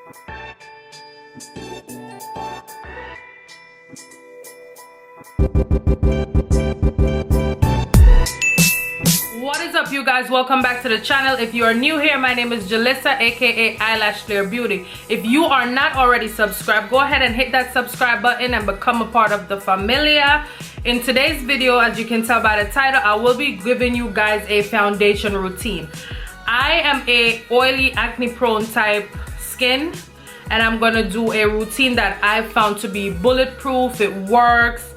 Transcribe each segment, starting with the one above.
What is up, you guys? Welcome back to the channel. If you are new here, my name is Jalissa, aka Ilashflare Beauty. If you are not already subscribed, go ahead and hit that subscribe button and become a part of the familia. In today's video, as you can tell by the title, I will be giving you guys a foundation routine. I am a oily, acne prone type skin, and I'm gonna do a routine that I've found to be bulletproof. It works.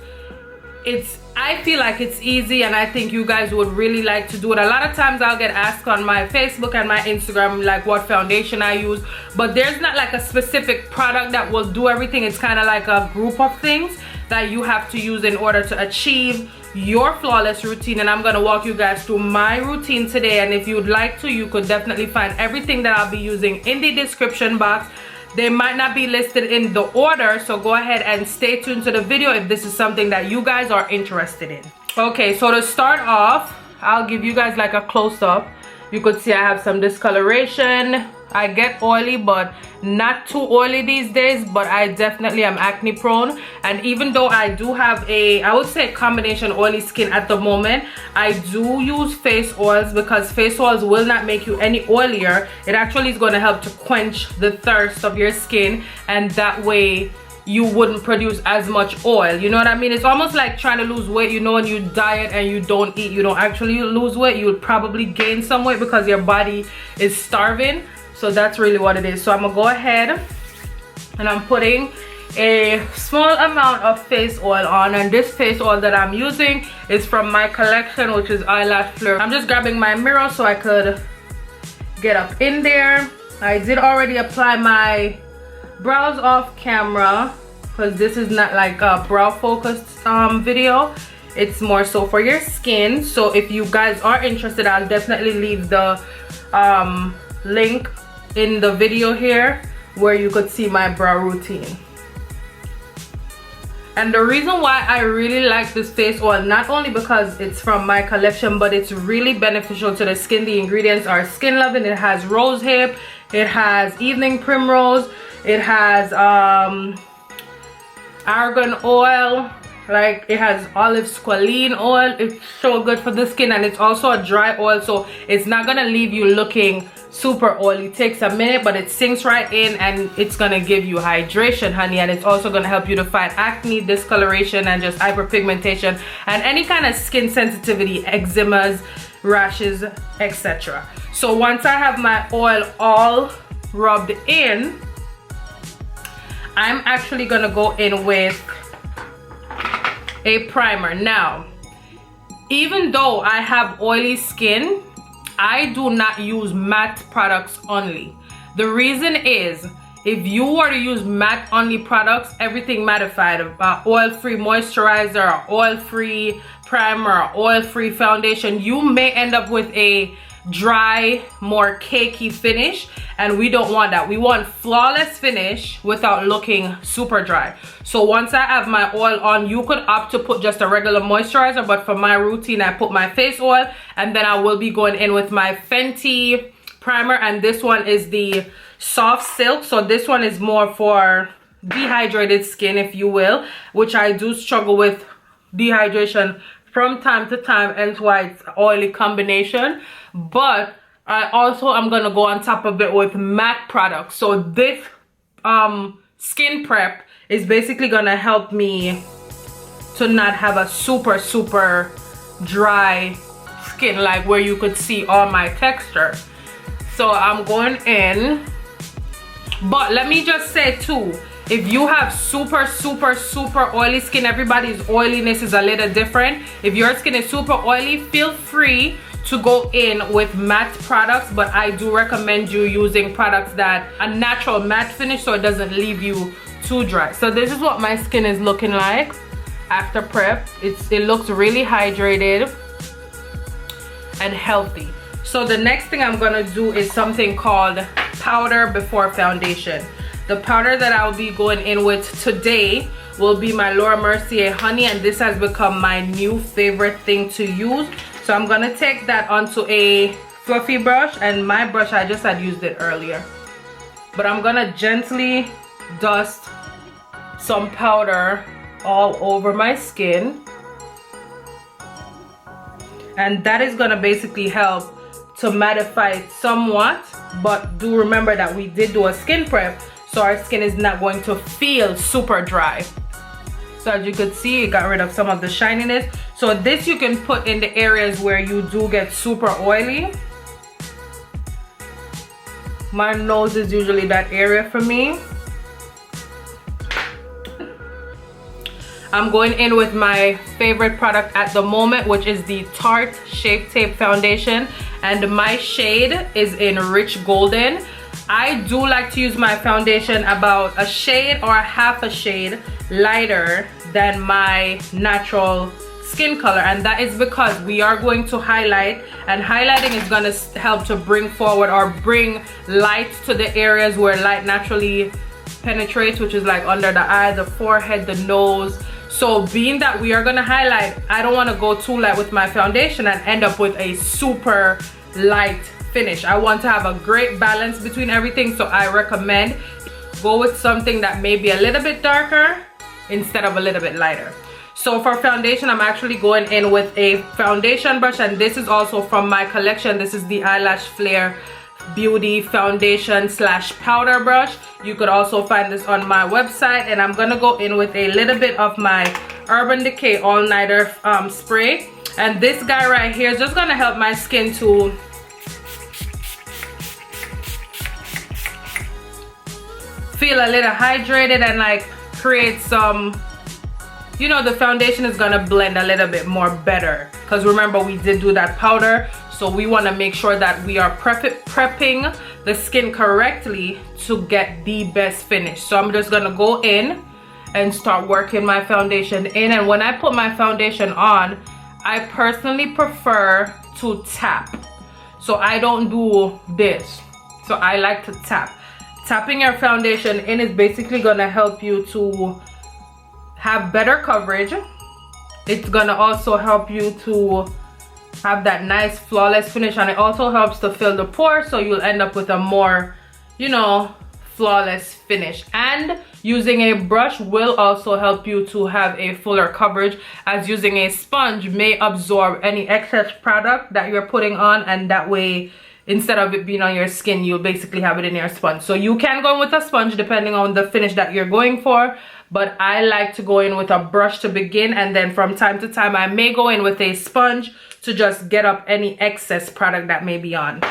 I feel like it's easy, and I think you guys would really like to do it. A lot of times I'll get asked on my Facebook and my Instagram like what foundation I use, but there's not like a specific product that will do everything. It's kind of like a group of things that you have to use in order to achieve your flawless routine. And I'm going to walk you guys through my routine today, and if you'd like to, you could definitely find everything that I'll be using in the description box. They might not be listed in the order, so go ahead and stay tuned to the video if this is something that you guys are interested in. Okay, so to start off, I'll give you guys like a close-up. You could see I have some discoloration. I get oily, but not too oily these days, but I definitely am acne prone. And even though I do have I would say combination oily skin at the moment, I do use face oils because face oils will not make you any oilier. It actually is going to help to quench the thirst of your skin, and that way you wouldn't produce as much oil. You know what I mean? It's almost like trying to lose weight. You know, when you diet and you don't eat, you don't actually lose weight. You would probably gain some weight because your body is starving. So that's really what it is. So I'm gonna go ahead and I'm putting a small amount of face oil on, and this face oil that I'm using is from my collection, which is Ilashflare. I'm just grabbing my mirror so I could get up in there. I did already apply my brows off camera because this is not like a brow focused video. It's more so for your skin. So if you guys are interested, I'll definitely leave the link in the video here where you could see my brow routine. And the reason why I really like this face oil, not only because it's from my collection, but it's really beneficial to the skin. The ingredients are skin loving. It has rose hip, it has evening primrose, it has argan oil, like it has olive squalene oil. It's so good for the skin, and it's also a dry oil, so it's not gonna leave you looking super oily. It takes a minute, but it sinks right in, and it's gonna give you hydration, honey. And it's also gonna help you to fight acne, discoloration, and just hyperpigmentation and any kind of skin sensitivity, eczemas, rashes, etc. So once I have my oil all rubbed in, I'm actually gonna go in with a primer. Now, even though I have oily skin, I do not use matte products only. The reason is, if you were to use matte only products, everything mattified, oil-free moisturizer, oil-free primer, oil-free foundation, you may end up with a dry, more cakey finish, and we don't want that. We want flawless finish without looking super dry. So once I have my oil on, you could opt to put just a regular moisturizer, but for my routine I put my face oil, and then I will be going in with my Fenty primer, and this one is the soft silk. So this one is more for dehydrated skin, if you will, which I do struggle with dehydration from time to time, and why it's oily combination. But I also am gonna go on top of it with matte products. So this skin prep is basically gonna help me to not have a super dry skin, like where you could see all my texture. So I'm going in, but let me just say too, if you have super oily skin, everybody's oiliness is a little different. If your skin is super oily, feel free to go in with matte products, but I do recommend you using products that a natural matte finish, so it doesn't leave you too dry. So this is what my skin is looking like after prep. It looks really hydrated and healthy. So the next thing I'm gonna do is something called powder before foundation. The powder that I'll be going in with today will be my Mercier honey, and this has become my new favorite thing to use. So I'm gonna take that onto a fluffy brush, and my brush, I just had used it earlier. but I'm gonna gently dust some powder all over my skin, and that is gonna basically help to mattify it somewhat. But do remember that we did do a skin prep, so our skin is not going to feel super dry. So as you could see, it got rid of some of the shininess. So this you can put in the areas where you do get super oily. My nose is usually that area for me. I'm going in with my favorite product at the moment, which is the Tarte Shape Tape Foundation, and my shade is in Rich Golden. I do like to use my foundation about a shade or a half a shade lighter than my natural skin color, and that is because we are going to highlight, and highlighting is going to help to bring forward or bring light to the areas where light naturally penetrates, which is like under the eye, the forehead, the nose. So being that we are going to highlight, I don't want to go too light with my foundation and end up with a super light finish. I want to have a great balance between everything, so I recommend go with something that may be a little bit darker instead of a little bit lighter. So for foundation, I'm actually going in with a foundation brush, and this is also from my collection. This is the Ilashflare Beauty Foundation / powder brush. You could also find this on my website, and I'm gonna go in with a little bit of my Urban Decay All Nighter spray, and this guy right here is just gonna help my skin to feel a little hydrated and like create some, you know, the foundation is gonna blend a little bit more better, because remember we did do that powder. So we want to make sure that we are prepping the skin correctly to get the best finish. So I'm just gonna go in and start working my foundation in, and when I put my foundation on, I personally prefer to tap. So I don't do this, so I like to tap. Tapping your foundation in is basically gonna help you to have better coverage. It's gonna also help you to have that nice flawless finish, and it also helps to fill the pores, so you'll end up with a more, you know, flawless finish. And using a brush will also help you to have a fuller coverage, as using a sponge may absorb any excess product that you're putting on, and that way instead of it being on your skin, you'll basically have it in your sponge. So you can go in with a sponge depending on the finish that you're going for, but I like to go in with a brush to begin, and then from time to time I may go in with a sponge to just get up any excess product that may be on.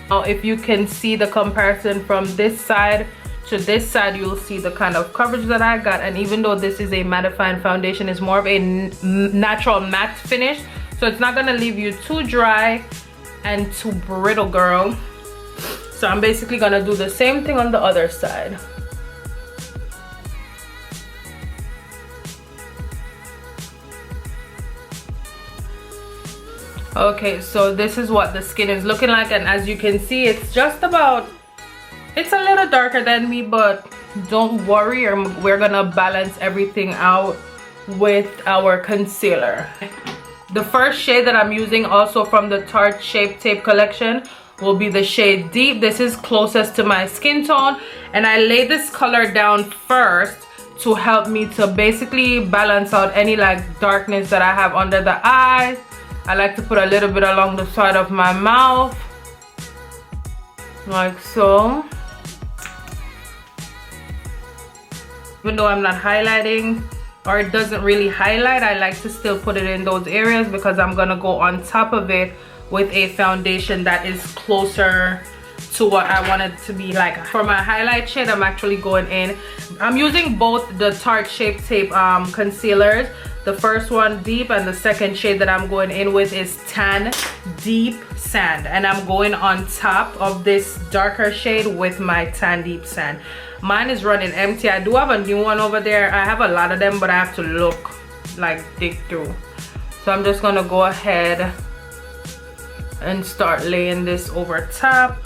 Now if you can see the comparison from this side to this side, you'll see the kind of coverage that I got. And even though this is a mattifying foundation, it's more of a natural matte finish, so it's not gonna leave you too dry and too brittle, girl. So I'm basically gonna do the same thing on the other side. Okay, so this is what the skin is looking like, and as you can see, it's just about, it's a little darker than me, but don't worry, we're gonna balance everything out with our concealer. The first shade that I'm using, also from the Tarte Shape Tape collection, will be the shade Deep. This is closest to my skin tone, and I lay this color down first to help me to basically balance out any like darkness that I have under the eyes. I like to put a little bit along the side of my mouth, like so. Even though I'm not highlighting, or it doesn't really highlight, I like to still put it in those areas because I'm gonna go on top of it with a foundation that is closer to what I want it to be like. For my highlight shade, I'm actually going in, I'm using both the Tarte Shape Tape concealers. The first one Deep, and the second shade that I'm going in with is Tan Deep Sand, and I'm going on top of this darker shade with my Tan Deep Sand. Mine is running empty. I do have a new one over there. I have a lot of them, but I have to look, like dig through. So I'm just gonna go ahead and start laying this over top.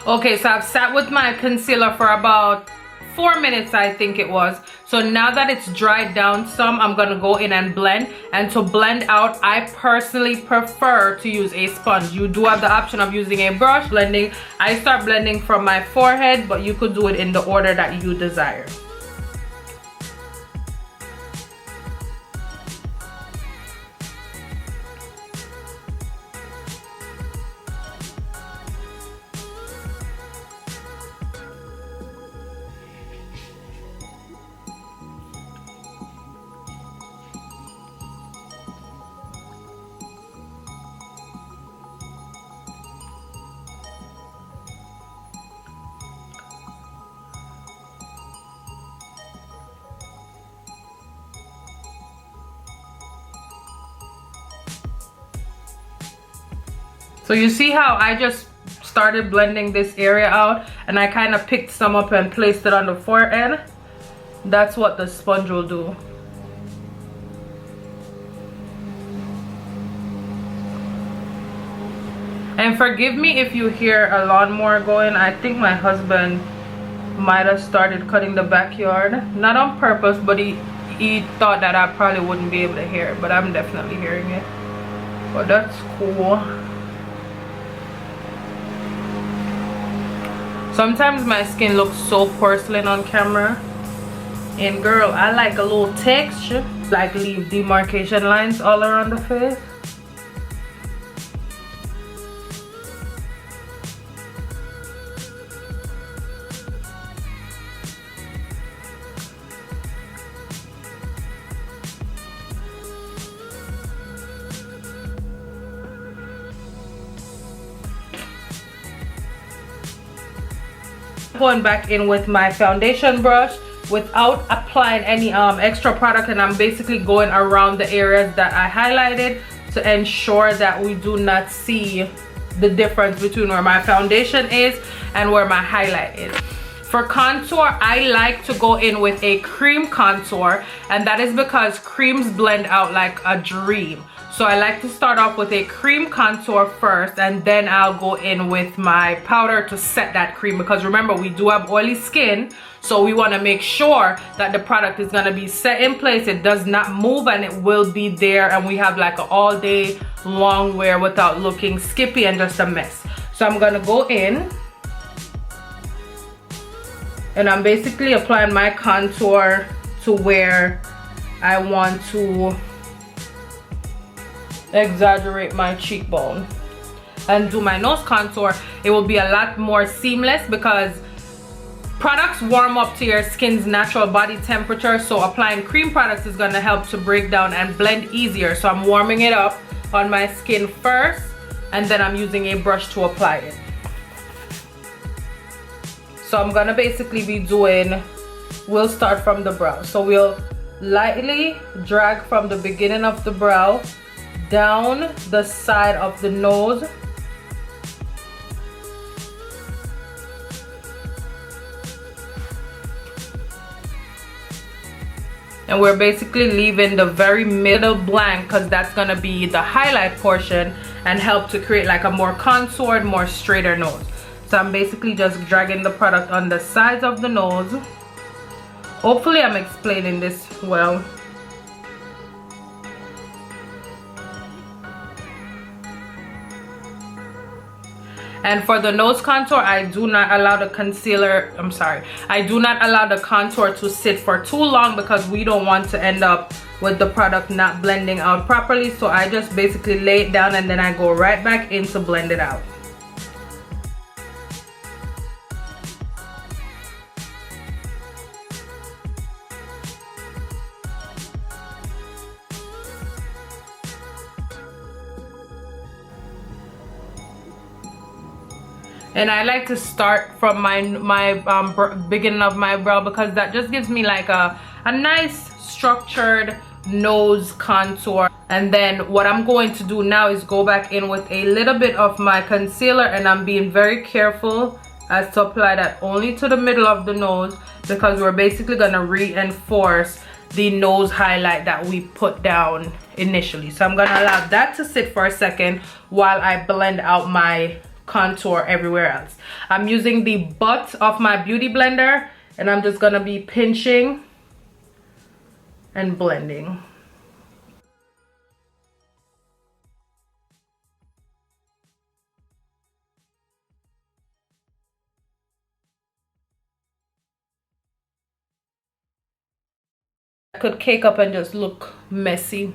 Okay, so I've sat with my concealer for about 4 minutes, I think it was. So now that it's dried down some, I'm gonna go in and blend. And to blend out, I personally prefer to use a sponge. You do have the option of using a brush blending. I start blending from my forehead, but you could do it in the order that you desire. So you see how I just started blending this area out and I kind of picked some up and placed it on the forehead? That's what the sponge will do. And forgive me if you hear a lawnmower going. I think my husband might have started cutting the backyard. Not on purpose, but he thought that I probably wouldn't be able to hear it, but I'm definitely hearing it. But that's cool. Sometimes my skin looks so porcelain on camera, and girl, I like a little texture, like leave demarcation lines all around the face. Going back in with my foundation brush without applying any extra product, and I'm basically going around the areas that I highlighted to ensure that we do not see the difference between where my foundation is and where my highlight is. For contour, I like to go in with a cream contour, and that is because creams blend out like a dream. So I like to start off with a cream contour first, and then I'll go in with my powder to set that cream, because remember, we do have oily skin, so we want to make sure that the product is going to be set in place, it does not move, and it will be there, and we have like an all day long wear without looking skippy and just a mess. So I'm going to go in and I'm basically applying my contour to where I want to exaggerate my cheekbone. And do my nose contour, it will be a lot more seamless because products warm up to your skin's natural body temperature, so applying cream products is going to help to break down and blend easier. So I'm warming it up on my skin first, and then I'm using a brush to apply it. So I'm going to basically be doing, we'll start from the brow. So we'll lightly drag from the beginning of the brow down the side of the nose, and we're basically leaving the very middle blank because that's gonna be the highlight portion and help to create like a more contoured, more straighter nose. So I'm basically just dragging the product on the sides of the nose. Hopefully I'm explaining this well. And for the nose contour, I do not allow the concealer, I do not allow the contour to sit for too long because we don't want to end up with the product not blending out properly. So I just basically lay it down and then I go right back in to blend it out. And I like to start from my beginning of my brow because that just gives me like a nice structured nose contour. And then what I'm going to do now is go back in with a little bit of my concealer, and I'm being very careful as to apply that only to the middle of the nose, because we're basically going to reinforce the nose highlight that we put down initially. So I'm going to allow that to sit for a second while I blend out my contour everywhere else. I'm using the butt of my beauty blender, and I'm just going to be pinching and blending. I could cake up and just look messy.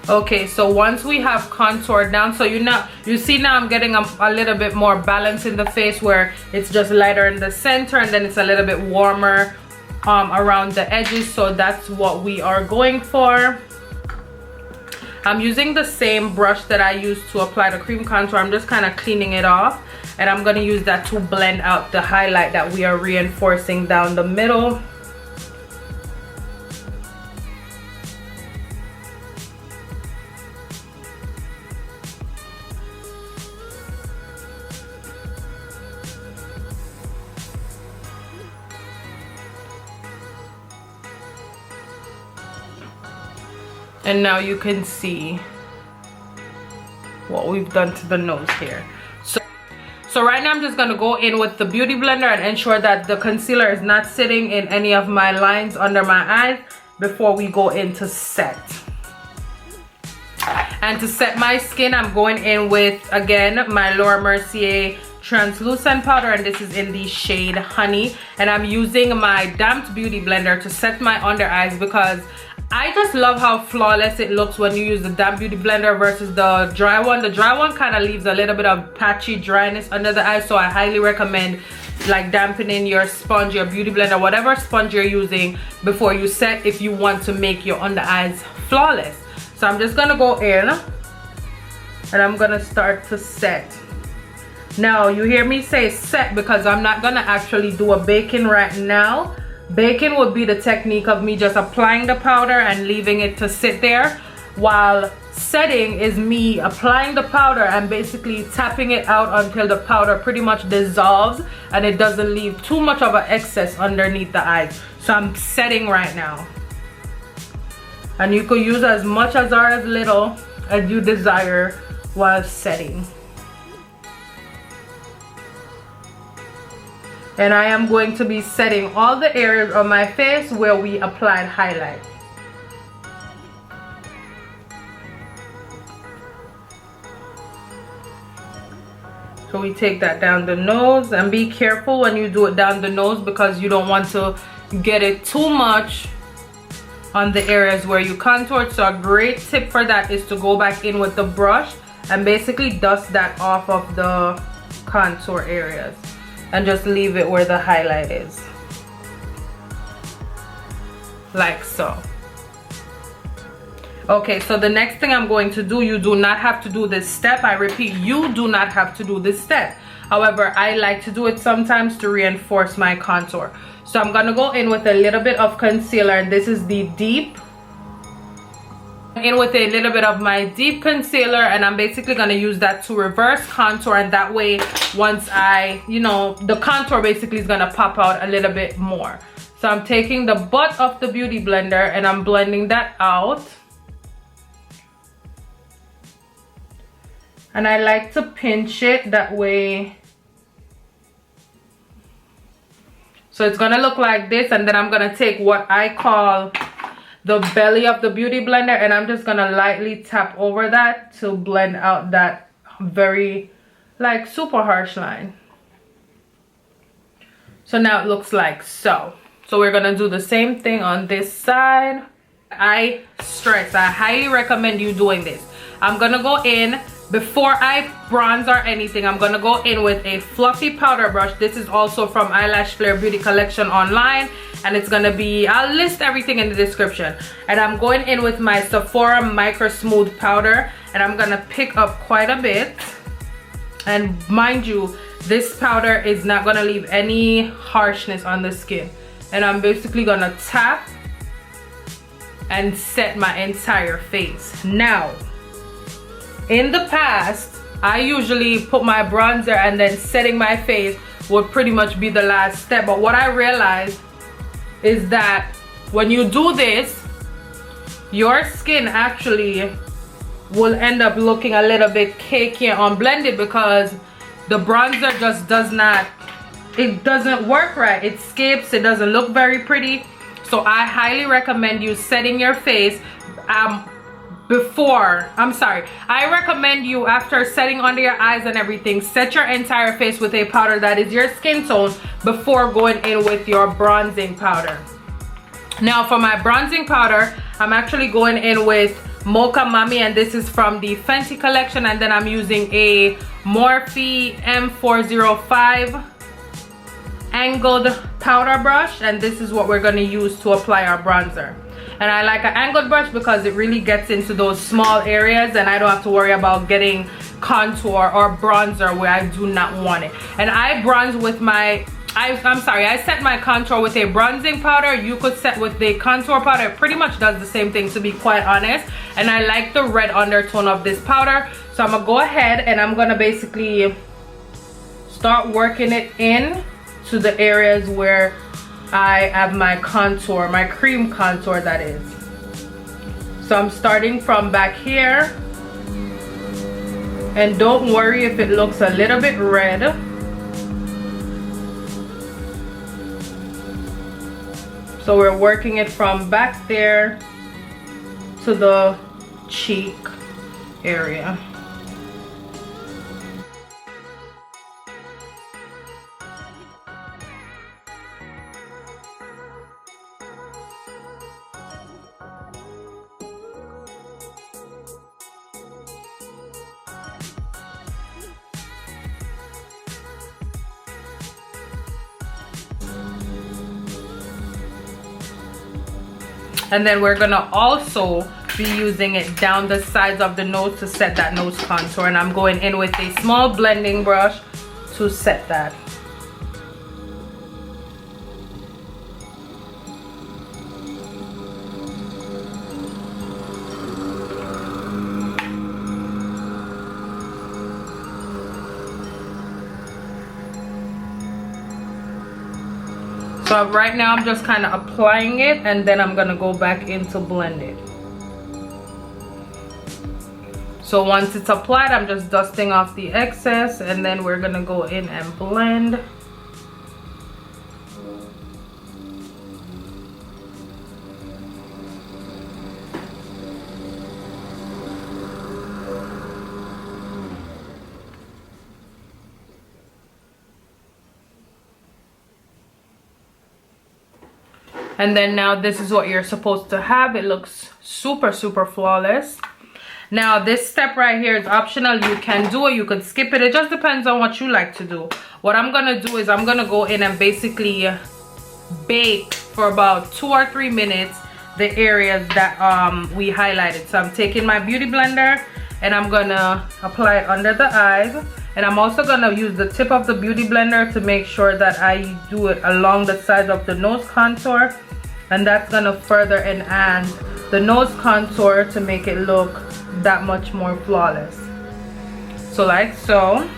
Okay, so once we have contoured down, so you see now I'm getting a little bit more balance in the face, where it's just lighter in the center and then it's a little bit warmer around the edges. So that's what we are going for. I'm using the same brush that I used to apply the cream contour. I'm just kind of cleaning it off, and I'm going to use that to blend out the highlight that we are reinforcing down the middle. And now you can see what we've done to the nose here. So right now I'm just going to go in with the beauty blender and ensure that the concealer is not sitting in any of my lines under my eyes before we go in to set. And to set my skin, I'm going in with, again, my Laura Mercier translucent powder, and this is in the shade Honey. And I'm using my damped beauty blender to set my under eyes, because I just love how flawless it looks when you use the damp beauty blender versus the dry one. The dry one kind of leaves a little bit of patchy dryness under the eyes, so I highly recommend like dampening your sponge, your beauty blender, whatever sponge you're using before you set, if you want to make your under eyes flawless. So I'm just gonna go in and I'm gonna start to set. Now you hear me say set because I'm not gonna actually do a baking right now. Baking would be the technique of me just applying the powder and leaving it to sit there, while setting is me applying the powder and basically tapping it out until the powder pretty much dissolves and it doesn't leave too much of an excess underneath the eyes. So I'm setting right now, and you could use as much as or as little as you desire while setting. And I am going to be setting all the areas of my face where we applied highlight. So we take that down the nose, and be careful when you do it down the nose because you don't want to get it too much on the areas where you contoured. So a great tip for that is to go back in with the brush and basically dust that off of the contour areas. And just leave it where the highlight is, like so. Okay, so the next thing I'm going to do, you do not have to do this step. I repeat, you do not have to do this step. However, I like to do it sometimes to reinforce my contour. So I'm gonna go in with a little bit of concealer, and this is the deep. In with a little bit of my deep concealer, and I'm basically going to use that to reverse contour, and that way once I, the contour basically is going to pop out a little bit more. So I'm taking the butt of the beauty blender and I'm blending that out, and I like to pinch it that way. So it's going to look like this, and then I'm going to take what I call the belly of the beauty blender, and I'm just gonna lightly tap over that to blend out that very like super harsh line. So now it looks like so. So we're gonna do the same thing on this side. I highly recommend you doing this. I'm gonna go in, before I bronze or anything, I'm gonna go in with a fluffy powder brush. This is also from Ilashflare Beauty Collection online, and it's gonna be, I'll list everything in the description. And I'm going in with my Sephora Micro Smooth powder, and I'm gonna pick up quite a bit. And mind you, this powder is not gonna leave any harshness on the skin. And I'm basically gonna tap and set my entire face. Now, in the past, I usually put my bronzer and then setting my face would pretty much be the last step. But what I realized is that when you do this, your skin actually will end up looking a little bit cakey and unblended because the bronzer just it doesn't work right. It skips, it doesn't look very pretty. So I highly recommend you setting your face I recommend you, after setting under your eyes and everything, set your entire face with a powder that is your skin tone before going in with your bronzing powder. Now for my bronzing powder, I'm actually going in with Mocha Mami, and this is from the Fenty collection, and then I'm using a Morphe M405 angled powder brush, and this is what we're going to use to apply our bronzer. And I like an angled brush because it really gets into those small areas and I don't have to worry about getting contour or bronzer where I do not want it. And I bronze with my I set my contour with a bronzing powder. You could set with the contour powder. It pretty much does the same thing, to be quite honest. And I like the red undertone of this powder. So I'm gonna go ahead and I'm gonna basically start working it in to the areas where I have my contour, my cream contour that is. So I'm starting from back here. And don't worry if it looks a little bit red. So we're working it from back there to the cheek area. And then we're gonna also be using it down the sides of the nose to set that nose contour. And I'm going in with a small blending brush to set that. So right now I'm just kind of applying it, and then I'm gonna go back in to blend it. So once it's applied, I'm just dusting off the excess, and then we're gonna go in and blend. And then now this is what you're supposed to have. It looks super flawless. Now this step right here is optional. You can do it, you can skip it. It just depends on what you like to do. What I'm gonna do is I'm gonna go in and basically bake for about 2 or 3 minutes the areas that we highlighted. So I'm taking my beauty blender and I'm gonna apply it under the eyes. And I'm also gonna use the tip of the beauty blender to make sure that I do it along the sides of the nose contour. And that's gonna further enhance the nose contour to make it look that much more flawless. So like so.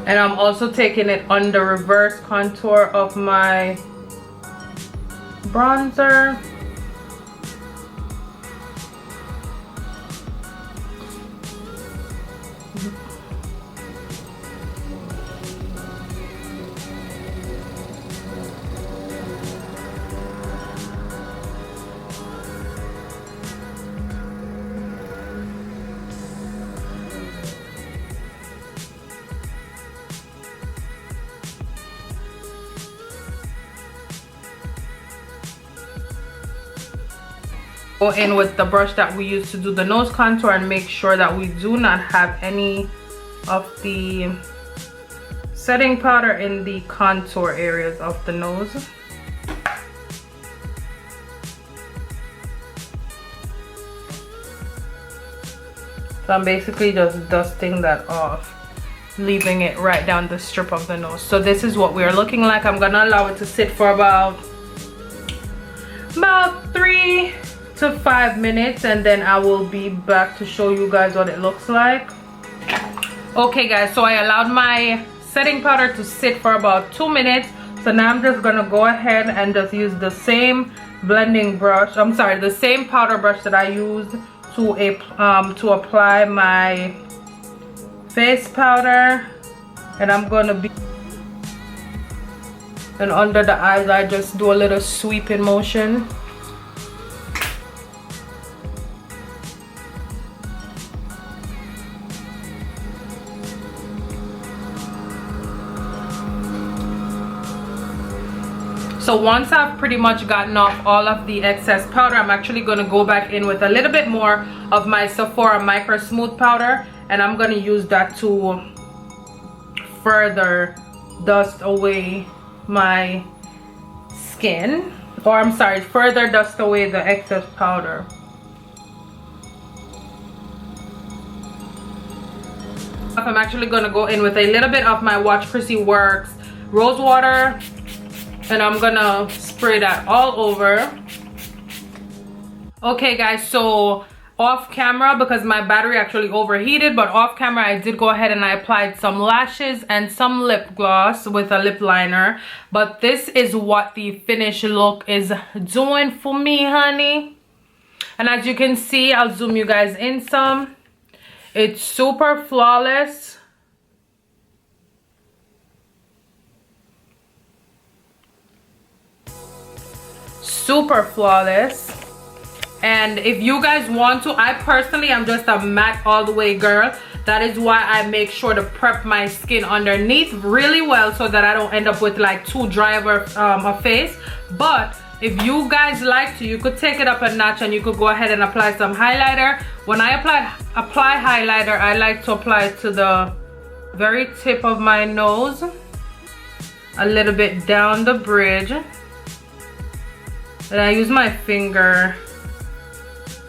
And I'm also taking it on the reverse contour of my bronzer. Go in with the brush that we use to do the nose contour and make sure that we do not have any of the setting powder in the contour areas of the nose. So I'm basically just dusting that off, leaving it right down the strip of the nose. So this is what we're looking like. I'm gonna allow it to sit for about 3 to 5 minutes, and then I will be back to show you guys what it looks like. Okay guys, so I allowed my setting powder to sit for about 2 minutes. So now I'm just gonna go ahead and just use the same blending brush, I'm sorry, the same powder brush that I used to apply my face powder. And I'm gonna be, and under the eyes I just do a little sweeping motion. So once I've pretty much gotten off all of the excess powder, I'm actually going to go back in with a little bit more of my Sephora Micro Smooth powder, and I'm going to use that to further dust away my skin, or I'm sorry, further dust away the excess powder. I'm actually going to go in with a little bit of my Watch Crissy Works rose water, and I'm gonna spray that all over. Okay guys, so off camera, because my battery actually overheated, but off camera I did go ahead and I applied some lashes and some lip gloss with a lip liner. But this is what the finished look is doing for me, honey. And as you can see, I'll zoom you guys in some. It's super flawless. Super flawless. And if you guys want to, I personally am just a matte all the way girl. That is why I make sure to prep my skin underneath really well, so that I don't end up with like too dry of a face. But if you guys like to, you could take it up a notch and you could go ahead and apply some highlighter. When I apply highlighter, I like to apply it to the very tip of my nose, a little bit down the bridge. And I use my finger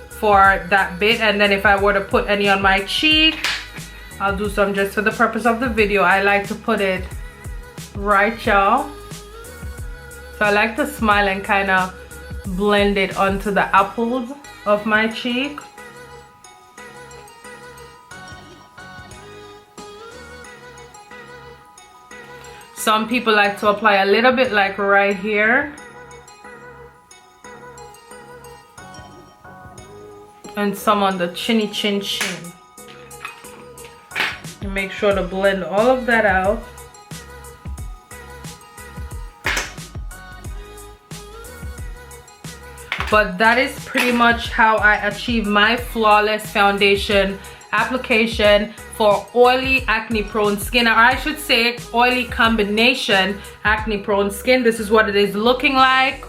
for that bit, and then if I were to put any on my cheek, I'll do some just for the purpose of the video. I like to put it right, y'all. So I like to smile and kind of blend it onto the apples of my cheek. Some people like to apply a little bit like right here. And some on the chinny chin chin. And make sure to blend all of that out. But that is pretty much how I achieve my flawless foundation application for oily acne prone skin, or I should say oily combination acne prone skin. This is what it is looking like.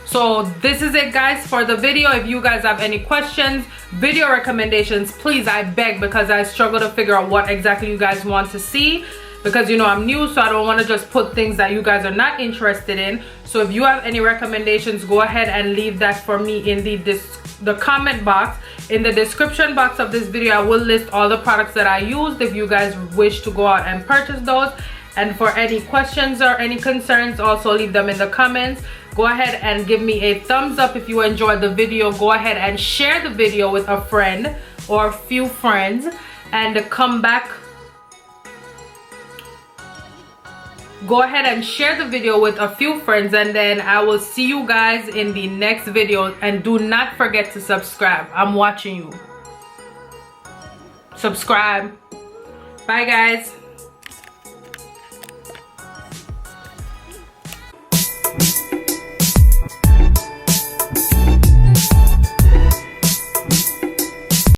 So this is it guys for the video. If you guys have any questions, video recommendations, please, I beg, because I struggle to figure out what exactly you guys want to see, because you know I'm new, so I don't want to just put things that you guys are not interested in. So if you have any recommendations, go ahead and leave that for me in the comment box. In the description box of this video, I will list all the products that I used if you guys wish to go out and purchase those. And for any questions or any concerns, also leave them in the comments. Go ahead and give me a thumbs up if you enjoyed the video. Go ahead and share the video with a friend or a few friends, and come back. Go ahead and share the video with a few friends, and then I will see you guys in the next video. And do not forget to subscribe. I'm watching you. Subscribe. Bye guys.